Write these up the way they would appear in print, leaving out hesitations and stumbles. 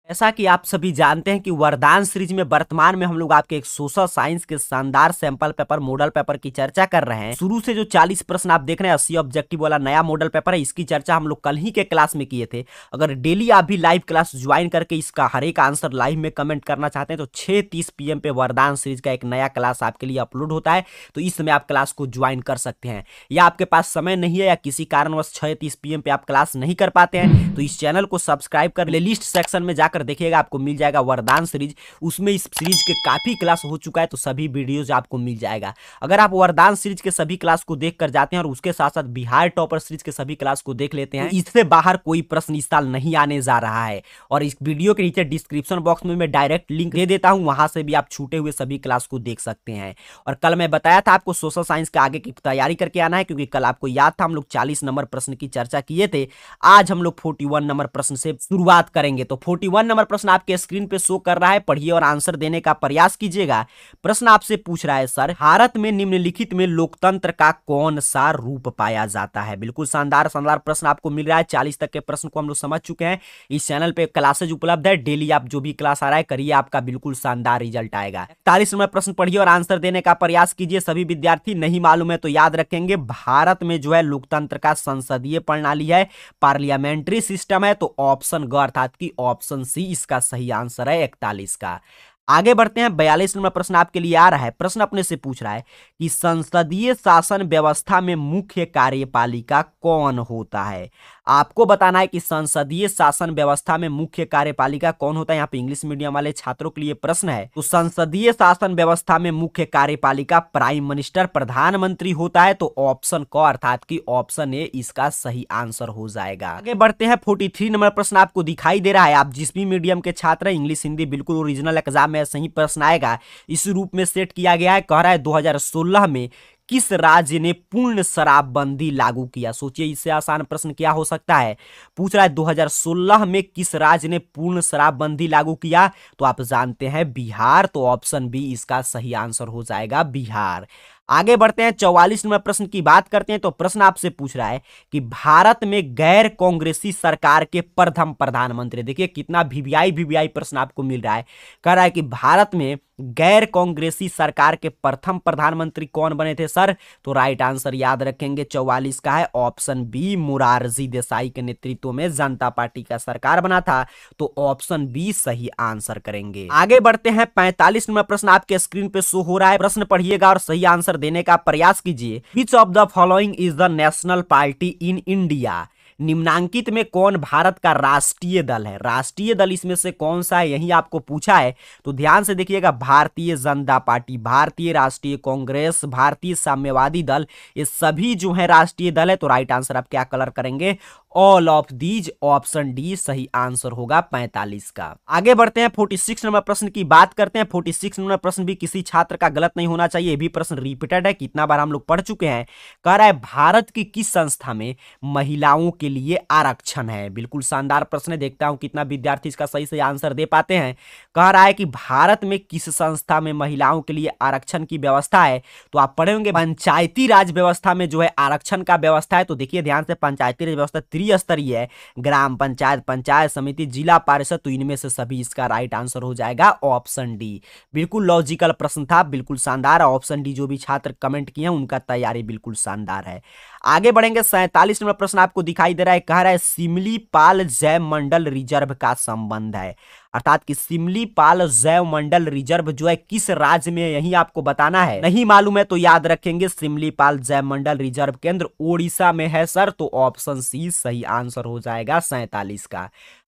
ऐसा कि आप सभी जानते हैं कि वरदान सीरीज में वर्तमान में हम लोग आपके एक सोशल साइंस के शानदार सैंपल पेपर मॉडल पेपर की चर्चा कर रहे हैं। शुरू से जो 40 प्रश्न आप देख रहे हैं 80 ऑब्जेक्टिव वाला नया मॉडल पेपर है, इसकी चर्चा हम लोग कल ही के क्लास में किए थे। अगर डेली आप भी लाइव क्लास ज्वाइन करके इसका हर एक आंसर लाइव में कमेंट करना चाहते हैं तो 6:30 PM पे वरदान सीरीज का एक नया क्लास आपके लिए अपलोड होता है, तो इस समय आप क्लास को ज्वाइन कर सकते हैं। या आपके पास समय नहीं है या किसी कारणवश 6:30 PM पे आप क्लास नहीं कर पाते हैं तो इस चैनल को सब्सक्राइब कर प्लेलिस्ट सेक्शन में जाकर देखिएगा, आपको मिल जाएगा वरदान सीरीज। उसमें इस सीरीज के काफी क्लास हो चुका है तो सभी वीडियोज आपको मिल जाएगा। अगर आप वरदान सीरीज के सभी क्लास को देखकर जाते हैं और उसके साथ साथ बिहार टॉपर सीरीज के सभी क्लास को देख लेते हैं, इससे बाहर कोई प्रश्न इस साल नहीं आने जा रहा है। और इस वीडियो के नीचे डिस्क्रिप्शन बॉक्स में मैं डायरेक्ट लिंक दे देता हूं, वहां से भी आप छूटे हुए सभी क्लास को देख सकते हैं। और कल मैं बताया था आपको सोशल साइंस के आगे की तैयारी करके आना है, क्योंकि कल आपको याद था हम लोग 40 नंबर प्रश्न की चर्चा किए थे। आज हम लोग 41 नंबर प्रश्न से शुरुआत करेंगे। तो 41 नंबर प्रश्न आपके स्क्रीन पे शो कर रहा है, पढ़िए और आंसर देने का प्रयास कीजिएगा। प्रश्न आपसे पूछ रहा है, सर भारत में निम्नलिखित में लोकतंत्र का कौन सा रूप पाया जाता है। बिल्कुल शानदार शानदार प्रश्न आपको मिल रहा है। 40 तक के प्रश्न को हम लोग समझ चुके हैं। इस चैनल पे क्लासेज उपलब्ध है, डेली आप जो भी क्लास आ रहा है करिए, आपका बिल्कुल शानदार रिजल्ट आएगा। 41 नंबर प्रश्न पढ़िए और आंसर देने का प्रयास कीजिए। सभी विद्यार्थी नहीं मालूम है तो याद रखेंगे, भारत में जो है लोकतंत्र का संसदीय प्रणाली है, पार्लियामेंट्री सिस्टम है। तो ऑप्शन ग अर्थात की ऑप्शन सी इसका सही आंसर है 41 का। आगे बढ़ते हैं। 42 नंबर प्रश्न आपके लिए आ रहा है। प्रश्न अपने से पूछ रहा है कि संसदीय शासन व्यवस्था में मुख्य कार्यपालिका कौन होता है। आपको बताना है कि संसदीय शासन व्यवस्था में मुख्य कार्यपालिका कौन होता है। यहाँ पे इंग्लिश मीडियम वाले छात्रों के लिए प्रश्न है। तो संसदीय शासन व्यवस्था में मुख्य कार्यपालिका प्राइम मिनिस्टर प्रधानमंत्री होता है। तो ऑप्शन क अर्थात की ऑप्शन ए इसका सही आंसर हो जाएगा। आगे बढ़ते हैं। 43 नंबर प्रश्न आपको दिखाई दे रहा है। आप जिस भी मीडियम के छात्र हैं, इंग्लिश हिंदी बिल्कुल ओरिजिनल एग्जाम में सही प्रश्न आएगा, इस रूप में सेट किया गया है। कह रहा है 2016 में किस राज्य ने पूर्ण शराबबंदी लागू किया। सोचिए इससे आसान प्रश्न क्या हो सकता है। पूछ रहा है 2016 में किस राज्य ने पूर्ण शराबबंदी लागू किया। तो आप जानते हैं बिहार। तो ऑप्शन बी इसका सही आंसर हो जाएगा बिहार। आगे बढ़ते हैं। 44 नंबर प्रश्न की बात करते हैं। तो प्रश्न आपसे पूछ रहा है कि भारत में गैर कांग्रेसी सरकार के प्रथम प्रधानमंत्री, देखिए कितना वीवीआई प्रश्न आपको मिल रहा है। कह रहा है कि भारत में गैर कांग्रेसी सरकार के प्रथम प्रधानमंत्री कौन बने थे सर। तो राइट आंसर याद रखेंगे 44 का है ऑप्शन बी, मोरारजी देसाई के नेतृत्व में जनता पार्टी का सरकार बना था। तो ऑप्शन बी सही आंसर करेंगे। आगे बढ़ते हैं। 45 नंबर प्रश्न आपके स्क्रीन पे शो हो रहा है। प्रश्न पढ़िएगा और सही आंसर देने का प्रयास कीजिए। Which of the following is the national party in India. निम्नांकित में कौन भारत का राष्ट्रीय दल है। राष्ट्रीय दल इसमें से कौन सा है, यही आपको पूछा है। तो ध्यान से देखिएगा, भारतीय जनता पार्टी, भारतीय राष्ट्रीय कांग्रेस, भारतीय साम्यवादी दल, ये सभी जो है राष्ट्रीय दल है। तो राइट आंसर आप क्या कलर करेंगे, all of these. Option D सही आंसर होगा 45 का। आगे बढ़ते हैं। 46 नंबर प्रश्न की बात करते हैं। 46 नंबर प्रश्न भी किसी छात्र का गलत नहीं होना चाहिए। ये भी प्रश्न रिपीटेड है, कितना बार हम लोग पढ़ चुके हैं। कह रहा है भारत की किस संस्था में महिलाओं के लिए आरक्षण है। बिल्कुल शानदार प्रश्न है, देखता हूं कितना विद्यार्थी इसका सही से आंसर दे पाते हैं। कह रहा है कि भारत में किस संस्था में महिलाओं के लिए आरक्षण की व्यवस्था है। तो आप पढ़े होंगे पंचायती राज व्यवस्था में जो है आरक्षण का व्यवस्था है। तो देखिए ध्यान से, पंचायती राज व्यवस्था त्रिस्तरीय है, ग्राम पंचायत, पंचायत समिति, जिला परिषद। तो इनमें से सभी इसका राइट आंसर हो जाएगा ऑप्शन डी। बिल्कुल लॉजिकल प्रश्न था, बिल्कुल शानदार। ऑप्शन डी जो भी छात्र कमेंट किए हैं उनका तैयारी बिल्कुल शानदार है। आगे बढ़ेंगे। 47 नंबर प्रश्न आपको दिखाई दे रहा है। कह रहा है सिमलीपाल जैव मंडल रिजर्व का संबंध है, अर्थात कि सिमलीपाल जैव मंडल रिजर्व जो है किस राज्य में, यही आपको बताना है। नहीं मालूम है तो याद रखेंगे, सिमलीपाल जैव मंडल रिजर्व केंद्र ओडिशा में है सर। तो ऑप्शन सी सही आंसर हो जाएगा 47 का।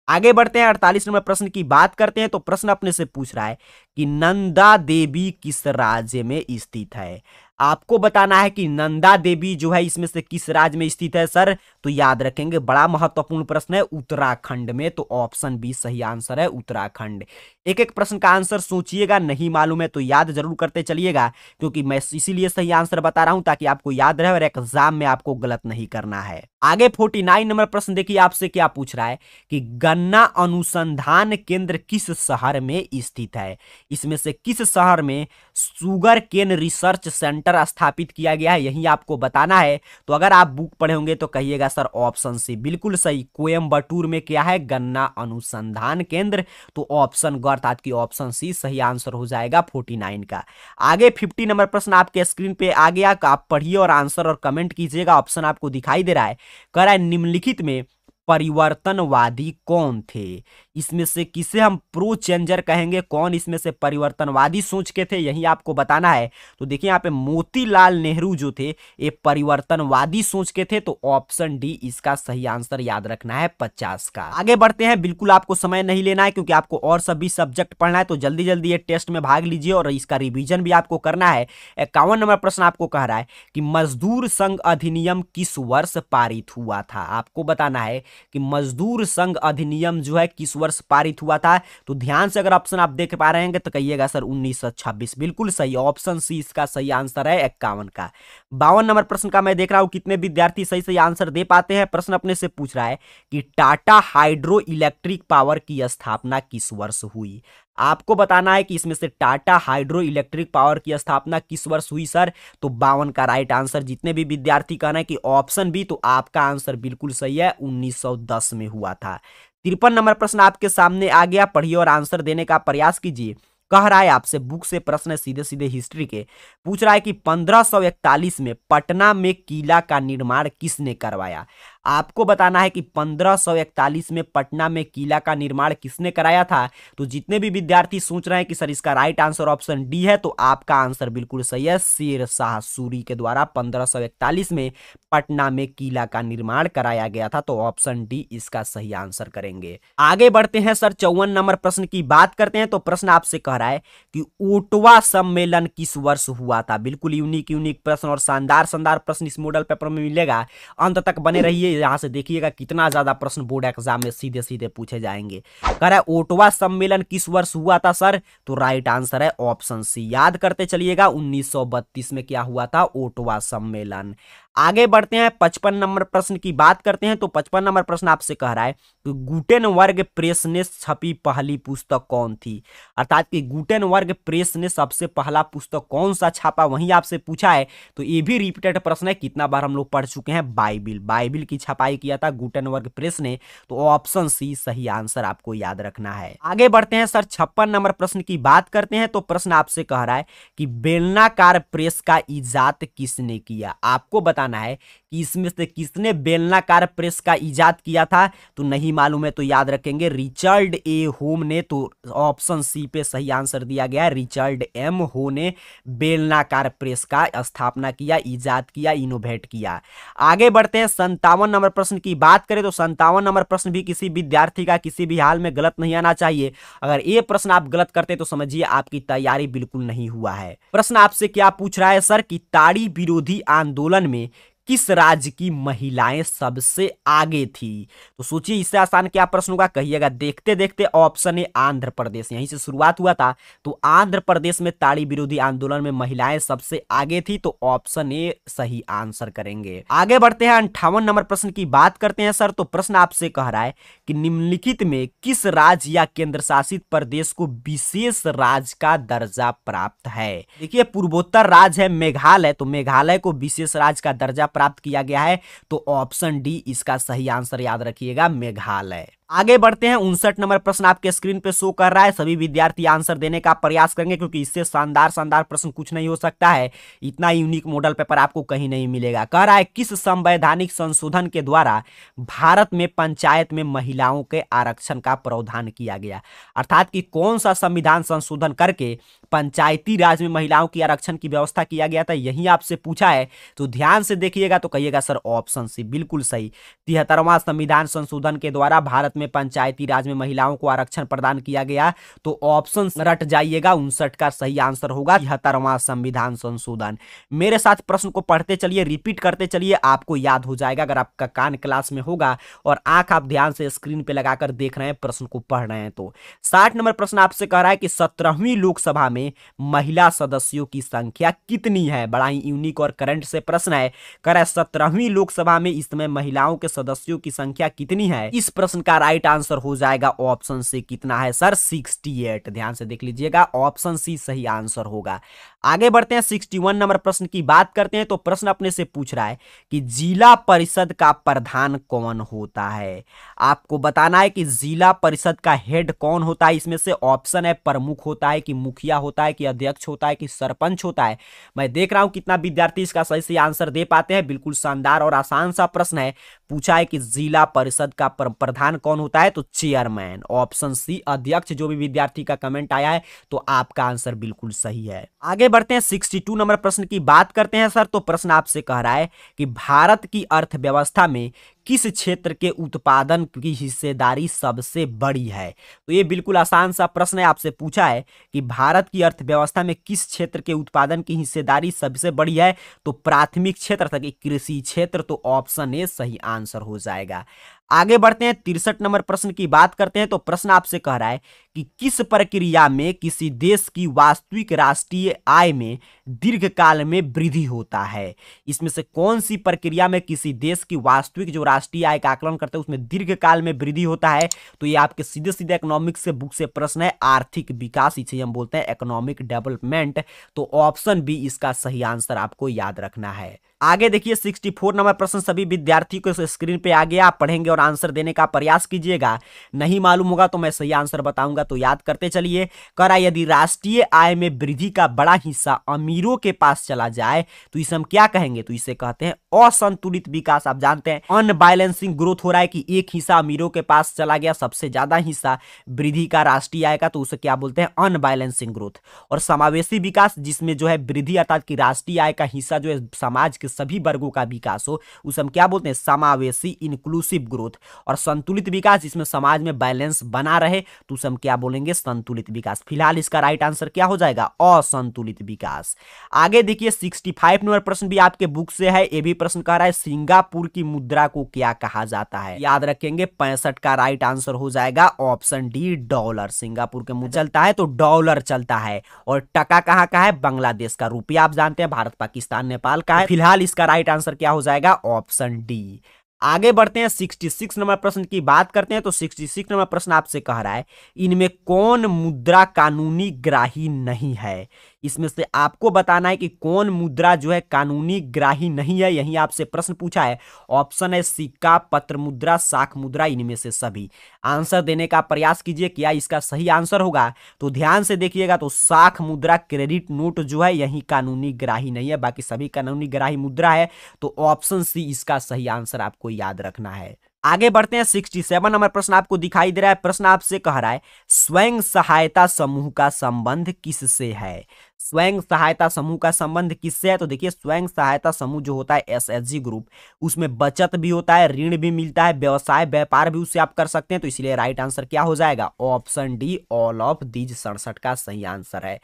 आगे बढ़ते हैं। 48 नंबर प्रश्न की बात करते हैं। तो प्रश्न अपने से पूछ रहा है कि नंदा देवी किस राज्य में स्थित है। आपको बताना है कि नंदा देवी जो है इसमें से किस राज्य में स्थित है सर। तो याद रखेंगे, बड़ा महत्वपूर्ण प्रश्न है, उत्तराखंड में। तो ऑप्शन बी सही आंसर है उत्तराखंड। एक एक प्रश्न का आंसर सोचिएगा, नहीं मालूम है तो याद जरूर करते चलिएगा, क्योंकि मैं इसीलिए सही आंसर बता रहा हूं ताकि आपको याद रहे और एग्जाम में आपको गलत नहीं करना है। आगे 49 नंबर प्रश्न देखिए आपसे क्या पूछ रहा है कि गन्ना अनुसंधान केंद्र किस शहर में स्थित है। इसमें से किस शहर में शुगर केन रिसर्च सेंटर स्थापित किया गया है, यही आपको बताना है। तो अगर आप बुक पढ़े होंगे तो कहिएगा सर ऑप्शन सी बिल्कुल सही, कोयम्बटूर में क्या है, गन्ना अनुसंधान केंद्र। तो ऑप्शन ग अर्थात की ऑप्शन सी सही आंसर हो जाएगा 49 का। आगे 50 नंबर प्रश्न आपके स्क्रीन पे आ गया, आप पढ़िए और आंसर और कमेंट कीजिएगा। ऑप्शन आपको दिखाई दे रहा है, कह रहा है निम्नलिखित में परिवर्तनवादी कौन थे। इसमें से किसे हम प्रो चेंजर कहेंगे, कौन इसमें से परिवर्तनवादी सोच के थे, यही आपको बताना है। तो देखिए यहाँ पे मोतीलाल नेहरू जो थे ये परिवर्तनवादी सोच के थे। तो ऑप्शन डी इसका सही आंसर याद रखना है 50 का। आगे बढ़ते हैं, बिल्कुल आपको समय नहीं लेना है क्योंकि आपको और सभी सब्जेक्ट पढ़ना है। तो जल्दी जल्दी ये टेस्ट में भाग लीजिए और इसका रिवीजन भी आपको करना है। 51 नंबर प्रश्न आपको कह रहा है कि मजदूर संघ अधिनियम किस वर्ष पारित हुआ था। आपको बताना है कि मजदूर संघ अधिनियम जो है किस वर्ष पारित हुआ था। तो ध्यान से अगर ऑप्शन आप देख पा रहे हैं तो कहिएगा सर 1926, बिल्कुल सही, ऑप्शन सी इसका सही आंसर है 51 का। 52 नंबर प्रश्न का मैं देख रहा हूं कितने विद्यार्थी सही सही आंसर दे पाते हैं। प्रश्न अपने से पूछ रहा है कि टाटा हाइड्रो इलेक्ट्रिक पावर की स्थापना किस वर्ष हुई। आपको बताना है कि इसमें से टाटा हाइड्रो इलेक्ट्रिक पावर की स्थापना किस वर्ष हुई सर। तो 52 का राइट आंसर। जितने भी विद्यार्थी कहना है कि ऑप्शन बी, तो आपका आंसर बिल्कुल सही है, 1910 में हुआ था। 53 नंबर प्रश्न आपके सामने आ गया, पढ़िए और आंसर देने का प्रयास कीजिए। कह रहा है आपसे, बुक से प्रश्न है सीधे सीधे हिस्ट्री के, पूछ रहा है कि 1541 में पटना में किला का निर्माण किसने करवाया। आपको बताना है कि 1541 में पटना में किला का निर्माण किसने कराया था। तो जितने भी विद्यार्थी सोच रहे हैं कि सर इसका राइट आंसर ऑप्शन डी है, तो आपका आंसर बिल्कुल सही है, शेर शाह सूरी के द्वारा 1541 में पटना में किला का निर्माण कराया गया था। तो ऑप्शन डी इसका सही आंसर करेंगे। आगे बढ़ते हैं सर, 54 नंबर प्रश्न की बात करते हैं। तो प्रश्न आपसे कह रहा है कि ओटावा सम्मेलन किस वर्ष हुआ था। बिल्कुल यूनिक यूनिक प्रश्न और शानदार शानदार प्रश्न इस मॉडल पेपर में मिलेगा, अंत तक बने रहिए। यहां से देखिएगा कितना ज्यादा प्रश्न बोर्ड एग्जाम में सीधे सीधे पूछे जाएंगे। कह रहा है ओटावा सम्मेलन किस वर्ष हुआ था सर। तो राइट आंसर है ऑप्शन सी, याद करते चलिएगा 1932 में क्या हुआ था, ओटावा सम्मेलन। आगे बढ़ते हैं, 55 नंबर प्रश्न की बात करते हैं। तो 55 नंबर प्रश्न आपसे कह रहा है कि गुटेनबर्ग प्रेस ने छपी पहली पुस्तक कौन थी। अर्थात कि गुटेनबर्ग प्रेस ने सबसे पहला पुस्तक कौन सा छापा, वहीं आपसे पूछा है। तो ये भी रिपीटेड प्रश्न है, कितना बार हम लोग पढ़ चुके हैं, बाइबिल। बाइबिल की छपाई किया था गुटेनबर्ग प्रेस ने। तो ऑप्शन सी सही आंसर आपको याद रखना है। आगे बढ़ते हैं सर, 56 नंबर प्रश्न की बात करते हैं। तो प्रश्न आपसे कह रहा है कि बेलनाकार प्रेस का इजाद किसने किया। आपको बताना है कि इसमें से किसने बेलनाकार प्रेस का इजाद किया था। तो नहीं मालूम है तो याद रखेंगे रिचर्ड ए होम ने। तो ऑप्शन सी पे सही आंसर दिया गया है, रिचर्ड एम हो ने बेलनाकार प्रेस का स्थापना किया, इजाद किया, इनोवेट किया। आगे बढ़ते हैं, 57 नंबर प्रश्न की बात करें। तो 57 नंबर प्रश्न भी किसी विद्यार्थी का किसी भी हाल में गलत नहीं आना चाहिए। अगर ये प्रश्न आप गलत करते तो समझिए आपकी तैयारी बिल्कुल नहीं हुआ है। प्रश्न आपसे क्या पूछ रहा है सर कि ताड़ी विरोधी आंदोलन में किस राज्य की महिलाएं सबसे आगे थी। तो सोचिए इससे आसान क्या प्रश्न होगा, कहिएगा देखते देखते। ऑप्शन ए आंध्र प्रदेश, यहीं से शुरुआत हुआ था। तो आंध्र प्रदेश में ताड़ी विरोधी आंदोलन में महिलाएं सबसे आगे थी। तो ऑप्शन ए सही आंसर करेंगे। आगे बढ़ते हैं, 58 नंबर प्रश्न की बात करते हैं सर। तो प्रश्न आपसे कह रहा है कि निम्नलिखित में किस राज्य या केंद्र शासित प्रदेश को विशेष राज्य का दर्जा प्राप्त है। देखिए पूर्वोत्तर राज्य है मेघालय, तो मेघालय को विशेष राज्य का दर्जा प्राप्त किया गया है। तो ऑप्शन डी इसका सही आंसर याद रखिएगा, मेघालय। आगे बढ़ते हैं, 59 नंबर प्रश्न आपके स्क्रीन पे शो कर रहा है। सभी विद्यार्थी आंसर देने का प्रयास करेंगे क्योंकि इससे शानदार शानदार प्रश्न कुछ नहीं हो सकता है। इतना यूनिक मॉडल पेपर आपको कहीं नहीं मिलेगा। कह रहा है किस संवैधानिक संशोधन के द्वारा भारत में पंचायत में महिलाओं के आरक्षण का प्रावधान किया गया। अर्थात कि कौन सा संविधान संशोधन करके पंचायती राज में महिलाओं की आरक्षण की व्यवस्था किया गया था, यही आपसे पूछा है। तो ध्यान से देखिएगा तो कहिएगा सर ऑप्शन सी बिल्कुल सही, 73वां संविधान संशोधन के द्वारा भारत में में पंचायती राज में महिलाओं को आरक्षण प्रदान किया गया? तो ऑप्शन रट जाइएगा, 59 का सही आंसर होगा 73वां संविधान संशोधन। मेरे साथ प्रश्न को पढ़ते चलिए, रिपीट करते चलिए, आपको याद हो जाएगा अगर आपका कान क्लास में होगा और आंख आप ध्यान से स्क्रीन पे लगाकर देख रहे हैं, प्रश्न को पढ़ रहे हैं। तो 60 नंबर प्रश्न आपसे कह रहा है कि 17वीं लोकसभा में महिला सदस्यों की संख्या कितनी है? बड़ा ही यूनिक और करंट से प्रश्न है। कह रहा है 17वीं लोकसभा में इस समय महिलाओं के सदस्यों की संख्या कितनी है? इस प्रश्न का राइट आंसर हो जाएगा ऑप्शन सी। कितना है सर? 68। ध्यान से देख लीजिएगा, ऑप्शन सी सही आंसर होगा। आगे बढ़ते हैं, 61 नंबर प्रश्न की बात करते हैं। तो प्रश्न अपने से पूछ रहा है कि जिला परिषद का प्रधान कौन होता है? आपको बताना है कि जिला परिषद का हेड कौन होता है। इसमें से ऑप्शन है प्रमुख होता है, कि मुखिया होता है, कि अध्यक्ष होता है, कि सरपंच होता है। मैं देख रहा हूं कितना विद्यार्थी इसका सही से आंसर दे पाते हैं। बिल्कुल शानदार और आसान सा प्रश्न है। पूछा है कि जिला परिषद का प्रधान कौन होता है? तो चेयरमैन, ऑप्शन सी अध्यक्ष। जो भी विद्यार्थी का कमेंट आया है तो आपका आंसर बिल्कुल सही है। आगे बढ़ते हैं, 62 नंबर प्रश्न की बात करते हैं सर। तो प्रश्न आपसे कह रहा है कि भारत की अर्थव्यवस्था में किस क्षेत्र के उत्पादन की हिस्सेदारी सबसे बड़ी है? तो ये बिल्कुल आसान सा प्रश्न है। आपसे पूछा है कि भारत की अर्थव्यवस्था में किस क्षेत्र के उत्पादन की हिस्सेदारी सबसे बड़ी है? तो प्राथमिक क्षेत्र तक कृषि क्षेत्र। तो ऑप्शन ए सही आंसर हो जाएगा। आगे बढ़ते हैं, 63 नंबर प्रश्न की बात करते हैं। तो प्रश्न आपसे कह रहा है कि किस प्रक्रिया में किसी देश की वास्तविक राष्ट्रीय आय में दीर्घकाल में वृद्धि होता है? इसमें से कौन सी प्रक्रिया में किसी देश की वास्तविक जो राष्ट्रीय आय का आकलन करते हैं उसमें दीर्घकाल में वृद्धि होता है? तो ये आपके सीधे सीधे इकोनॉमिक्स से बुक से प्रश्न है। आर्थिक विकास, इसे हम बोलते हैं इकोनॉमिक डेवलपमेंट। तो ऑप्शन बी इसका सही आंसर आपको याद रखना है। आगे देखिए, 64 नंबर प्रश्न सभी विद्यार्थी को स्क्रीन पे आ गया। आप पढ़ेंगे और आंसर देने का प्रयास कीजिएगा। नहीं मालूम होगा तो मैं सही आंसर बताऊंगा, तो याद करते चलिए। कह रहा है यदि राष्ट्रीय आय में वृद्धि का बड़ा हिस्सा अमीरों के पास चला जाए तो इसे हम क्या कहेंगे? तो इसे कहते हैं असंतुलित विकास। आप जानते हैं अनबैलेंसिंग ग्रोथ हो रहा है कि एक हिस्सा अमीरों के पास चला गया, सबसे ज्यादा हिस्सा वृद्धि का राष्ट्रीय आय का, तो उसे क्या बोलते हैं? Unbalancing growth. और समावेशी विकास, जिसमें जो है वृद्धि अर्थात कि राष्ट्रीय आय का हिस्सा जो है समाज के सभी वर्गों का विकास हो, उसे हम क्या बोलते हैं? समावेशी इंक्लूसिव ग्रोथ। और संतुलित विकास, जिसमें समाज में बैलेंस बना रहे, तो उसे हम क्या बोलेंगे? संतुलित विकास। फिलहाल इसका राइट आंसर क्या हो जाएगा? असंतुलित विकास। आगे देखिए, 65 नंबर प्रश्न भी आपके बुक से है। ये भी प्रश्न कह रहा है सिंगापुर की मुद्रा को क्या कहा जाता है? याद रखेंगे 65 का राइट आंसर हो जाएगा ऑप्शन डी डॉलर। सिंगापुर के मुद्रा चलता है तो डॉलर चलता है। और टका कहाँ का है? बांग्लादेश का। रुपया आप जानते हैं भारत, पाकिस्तान, नेपाल का है। फिलहाल इसका राइट आंसर क्या हो जाएगा? Option D. आगे बढ़ते हैं, 66 नंबर प्रश्न की बात करते हैं। तो 66 नंबर प्रश्न आपसे कह रहा है इनमें कौन मुद्रा कानूनी ग्राही नहीं है? इसमें से आपको बताना है कि कौन मुद्रा जो है कानूनी ग्राही नहीं है। यही आपसे प्रश्न पूछा है। ऑप्शन है सिक्का, पत्र मुद्रा, साख मुद्रा, इनमें से सभी। आंसर देने का प्रयास कीजिए, क्या इसका सही आंसर होगा? तो ध्यान से देखिएगा, तो साख मुद्रा, क्रेडिट नोट जो है यही कानूनी ग्राही नहीं है, बाकी सभी कानूनी ग्राही मुद्रा है। तो ऑप्शन सी इसका सही आंसर आपको याद रखना है। आगे बढ़ते हैं, 67 नंबर प्रश्न आपको दिखाई दे रहा है। प्रश्न आपसे कह रहा है स्वयं सहायता समूह का संबंध किससे है? स्वयं सहायता समूह का संबंध किससे है? तो देखिए, स्वयं सहायता समूह जो होता है एसएचजी ग्रुप, उसमें बचत भी होता है, ऋण भी मिलता है, व्यवसाय व्यापार भी उससे आप कर सकते हैं। तो इसलिए राइट आंसर क्या हो जाएगा? Option D all of these 67 का सही आंसर है।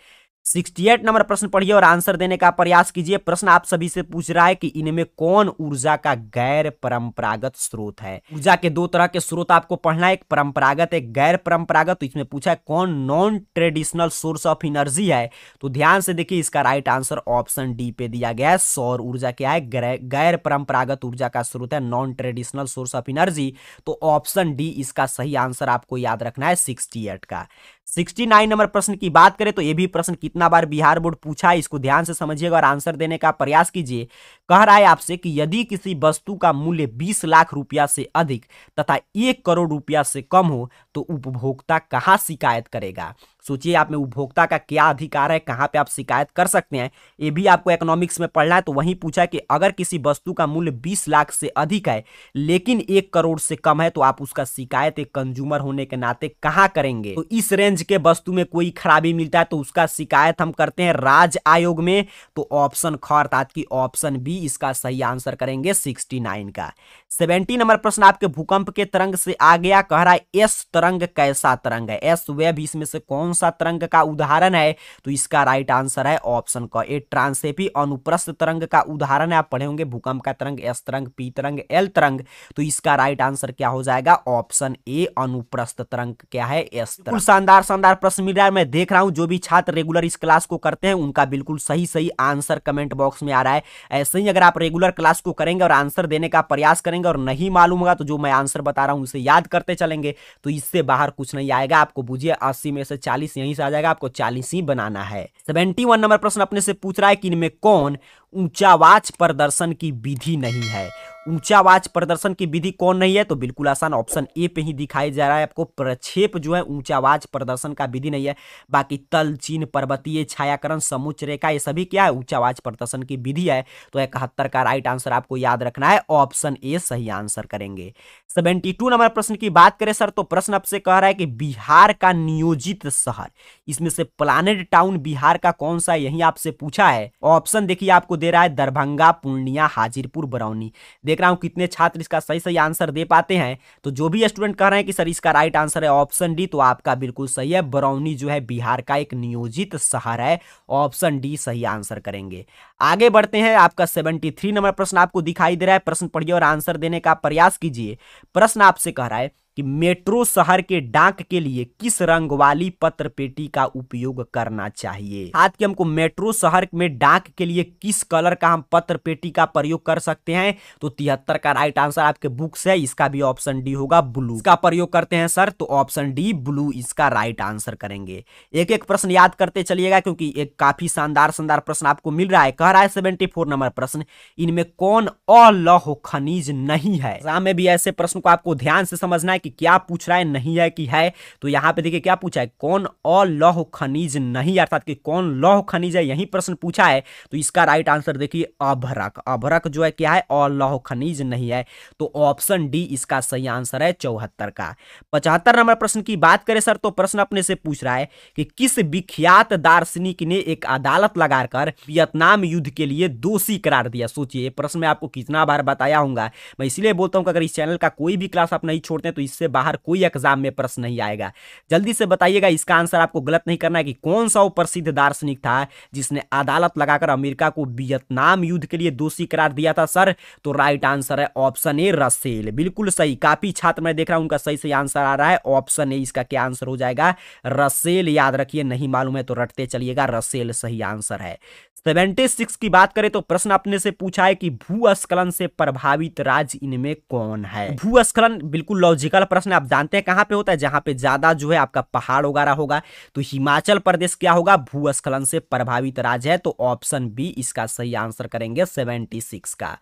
68 नंबर प्रश्न पढ़िए और आंसर देने का प्रयास कीजिए। प्रश्न आप सभी से पूछ रहा है कि इनमें कौन ऊर्जा का गैर परंपरागत स्रोत है? ऊर्जा के दो तरह के स्रोत आपको पढ़ना है, एक परंपरागत, एक गैर परंपरागत। तो इसमें पूछा है कौन non traditional source of energy है? तो ध्यान से देखिए, इसका राइट आंसर ऑप्शन डी पे दिया गया है। सौर ऊर्जा क्या है? गैर परंपरागत ऊर्जा का स्रोत है, non traditional source of energy. तो ऑप्शन डी इसका सही आंसर आपको याद रखना है 68 का। 69 नंबर प्रश्न की बात करें तो यह भी प्रश्न कितना बार बिहार बोर्ड पूछा है, इसको ध्यान से समझिएगा और आंसर देने का प्रयास कीजिए। कह रहा है आपसे कि यदि किसी वस्तु का मूल्य 20 लाख रुपया से अधिक तथा 1 करोड़ रुपया से कम हो तो उपभोक्ता कहां शिकायत करेगा? सोचिए, आप में उपभोक्ता का क्या अधिकार है, कहां पे आप शिकायत कर सकते हैं, ये भी आपको इकोनॉमिक्स में पढ़ना है। तो वहीं पूछा कि अगर किसी वस्तु का मूल्य 20 लाख से अधिक है लेकिन 1 करोड़ से कम है तो आप उसका शिकायत एक कंज्यूमर होने के नाते कहां करेंगे? तो इस रेंज के वस्तु में कोई खराबी मिलता है तो उसका शिकायत हम करते हैं राज्य आयोग में। तो ऑप्शन ख अर्थात की ऑप्शन बी इसका सही आंसर करेंगे 69 का। 70 नंबर प्रश्न आपके भूकंप के तरंग से आ गया, कह रहा है एस तरंग कैसा तरंग है। एस वेव इसमें से कौन सा तरंग का उदाहरण है, तो इसका राइट आंसर है ऑप्शन क ए ट्रांसेपी अनुप्रस्थ तरंग का उदाहरण है। आप पढ़े होंगे भूकंप का तरंग एस तरंग, पी तरंग, एल तरंग, तो इसका राइट आंसर क्या हो जाएगा, ऑप्शन ए अनुप्रस्थ तरंग क्या है, एस तरंग। शानदार शानदार प्रश्न मिल रहा है। मैं देख रहा हूं जो भी छात्र रेगुलर इस क्लास को करते हैं उनका बिल्कुल सही सही आंसर कमेंट बॉक्स में आ रहा है। ऐसे ही अगर आप रेगुलर क्लास को करेंगे और आंसर देने का प्रयास करेंगे और नहीं मालूम होगा तो जो मैं आंसर बता रहा हूं उसे याद करते चलेंगे तो इससे बाहर कुछ नहीं आएगा। आपको बुझिए 80 में से 40 यहीं से आ जाएगा, आपको 40 ही बनाना है। 71 नंबर प्रश्न अपने से पूछ रहा है कि इनमें कौन ऊंचावाच प्रदर्शन की विधि नहीं है। ऊंचावाच प्रदर्शन की विधि कौन नहीं है, तो बिल्कुल आसान ऑप्शन ए पे ही दिखाई जा रहा है आपको। प्रक्षेप जो है ऊंचावाच प्रदर्शन का विधि नहीं है। बाकी तल चिन्ह, पर्वतीय छायाकरण, समुच्च रेखा, ये सभी क्या है, ऊंचावाच प्रदर्शन की विधि है। तो 71 का राइट आंसर आपको याद रखना है, ऑप्शन ए सही आंसर करेंगे। 72 नंबर प्रश्न की बात करें सर, तो प्रश्न आपसे कह रहा है कि बिहार का नियोजित शहर, इसमें से प्लानेड टाउन बिहार का कौन सा है, यही आपसे पूछा है। ऑप्शन देखिए आपको दे रहा है दरभंगा, पूर्णिया, हाजीपुर, बरौनी। देख रहा हूं कितने छात्र इसका सही सही आंसर दे पाते हैं। तो जो भी स्टूडेंट कह रहे हैं कि सर इसका राइट आंसर है ऑप्शन डी, तो आपका बिल्कुल सही है। बरौनी जो है बिहार का एक नियोजित शहर है, ऑप्शन डी सही आंसर करेंगे। आगे बढ़ते हैं। आपका 73 नंबर प्रश्न आपको दिखाई दे रहा है। प्रश्न पढ़िए और आंसर देने का प्रयास कीजिए। प्रश्न आपसे कह रहा है कि मेट्रो शहर के डाक के लिए किस रंग वाली पत्र पेटी का उपयोग करना चाहिए। आज के हमको मेट्रो शहर में डाक के लिए किस कलर का हम पत्र पेटी का प्रयोग कर सकते हैं, तो 73 का राइट आंसर आपके बुक से है, इसका भी ऑप्शन डी होगा, ब्लू। इसका प्रयोग करते हैं सर, तो ऑप्शन डी ब्लू इसका राइट आंसर करेंगे। एक एक प्रश्न याद करते चलिएगा क्योंकि एक काफी शानदार शानदार प्रश्न आपको मिल रहा है। कह रहा है 74 नंबर प्रश्न, इनमें कौन अलौह खनिज नहीं है। एग्जाम में भी ऐसे प्रश्न को आपको ध्यान से समझना है कि क्या पूछ रहा है, नहीं है कि है। तो यहां पे देखिए क्या पूछा है, कौन अलौह खनिज नहीं, अर्थात कि कौन लौह खनिज है, यही प्रश्न पूछा है। तो इसका राइट आंसर देखिए अभ्रक। अभ्रक जो है क्या है, अलौह खनिज नहीं है। तो ऑप्शन डी इसका सही आंसर है 74 का। 75 नंबर प्रश्न की बात करें सर, तो प्रश्न अपने से पूछ रहा है कि किस विख्यात दार्शनिक ने एक अदालत लगाकर वियतनाम युद्ध के लिए दोषी करार दिया। सोचिए प्रश्न में आपको कितना बार बताया होगा। मैं इसलिए बोलता हूं कि अगर इस चैनल का कोई भी क्लास आप नहीं छोड़ते तो इससे बाहर कोई एग्जाम में प्रश्न नहीं आएगा। जल्दी से बताइएगा, इसका आंसर आपको गलत नहीं करना है कि कौन सा वो प्रसिद्ध दार्शनिक था जिसने अदालत लगाकर अमेरिका को वियतनाम युद्ध के लिए दोषी करार दिया था सर। तो राइट आंसर है ऑप्शन ए रसेल, बिल्कुल सही। काफी छात्र मैं देख रहा हूं उनका सही सही आंसर आ रहा है, ऑप्शन ए इसका क्या आंसर हो जाएगा, रसेल। याद रखिए, नहीं मालूम है तो रटते चलिएगा, रसेल सही आंसर है। 76 की बात करें तो प्रश्न अपने से पूछा है कि भूस्खलन से प्रभावित राज्य इनमें कौन है। भूस्खलन बिल्कुल लॉजिकल प्रश्न, आप जानते हैं कहां पे होता है, जहां पे ज्यादा जो है आपका पहाड़ वगैरह होगा। तो हिमाचल प्रदेश क्या होगा, भूस्खलन से प्रभावित राज्य है। तो ऑप्शन बी इसका सही आंसर करेंगे 76 का।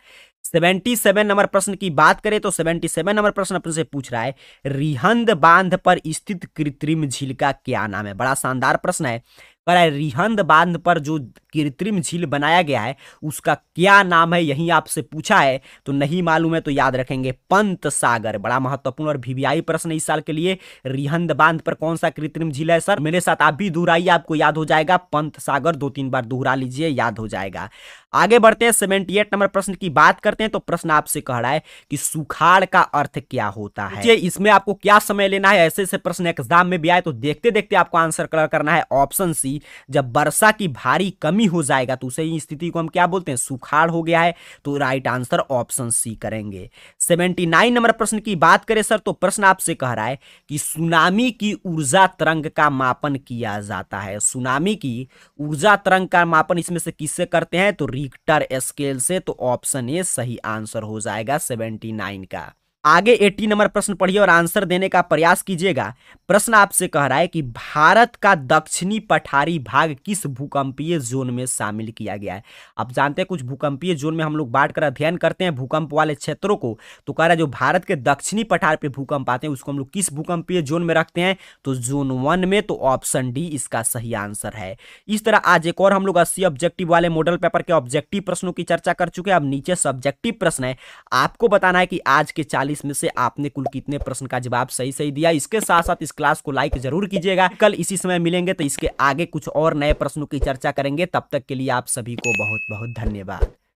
77 नंबर प्रश्न की बात करें तो 77 नंबर प्रश्न अपने से पूछ रहा है, रिहंद बांध पर स्थित कृत्रिम झील का क्या नाम है। बड़ा शानदार प्रश्न है। पर रिहंद बांध पर जो कृत्रिम झील बनाया गया है उसका क्या नाम है, यही आपसे पूछा है। तो नहीं मालूम है तो याद रखेंगे पंत सागर। बड़ा महत्वपूर्ण और वीवीआई प्रश्न इस साल के लिए। रिहंद बांध पर कौन सा कृत्रिम झील है सर, मेरे साथ आप भी दोहराइए, आपको याद हो जाएगा पंत सागर। 2-3 बार दोहरा लीजिए, याद हो जाएगा। आगे बढ़ते हैं। 78 नंबर प्रश्न की बात करते हैं। तो प्रश्न आपसे कह रहा है कि सुखाड़ का अर्थ क्या होता है। इसमें आपको क्या समय लेना है, ऐसे ऐसे प्रश्न एग्जाम में भी आए तो देखते देखते आपको आंसर करना है। ऑप्शन सी, जब वर्षा की भारी कमी हो जाएगा तो उसे स्थिति को हम क्या बोलते हैं, सुखाड़ हो गया है। तो राइट आंसर ऑप्शन सी करेंगे। 79 नंबर प्रश्न की बात करें सर, तो प्रश्न आपसे कह रहा है कि सुनामी की ऊर्जा तरंग का मापन किया जाता है। सुनामी की ऊर्जा तरंग का मापन इसमें से किससे करते हैं, तो रिक्टर स्केल से। तो ऑप्शन ए सही आंसर हो जाएगा 79 का। आगे 80 नंबर प्रश्न पढ़िए और आंसर देने का प्रयास कीजिएगा। प्रश्न आपसे कह रहा है कि भारत का दक्षिणी पठारी भाग किस भूकंपीय जोन में शामिल किया गया है। आप जानते हैं कुछ भूकंपीय जोन में हम लोग बांटकर अध्ययन करते हैं भूकंप वाले क्षेत्रों को। तो कह रहा है जो भारत के दक्षिणी पठार पे भूकंप आते हैं उसको हम लोग किस भूकंपीय जोन में रखते हैं, तो जोन 1 में। तो ऑप्शन डी इसका सही आंसर है। इस तरह आज एक और हम लोग 80 ऑब्जेक्टिव वाले मॉडल पेपर के ऑब्जेक्टिव प्रश्नों की चर्चा कर चुके हैं। अब नीचे सब्जेक्टिव प्रश्न है, आपको बताना है कि आज के 40 में से आपने कुल कितने प्रश्न का जवाब सही सही दिया। इसके साथ साथ इस क्लास को लाइक जरूर कीजिएगा। कल इसी समय मिलेंगे तो इसके आगे कुछ और नए प्रश्नों की चर्चा करेंगे। तब तक के लिए आप सभी को बहुत बहुत धन्यवाद।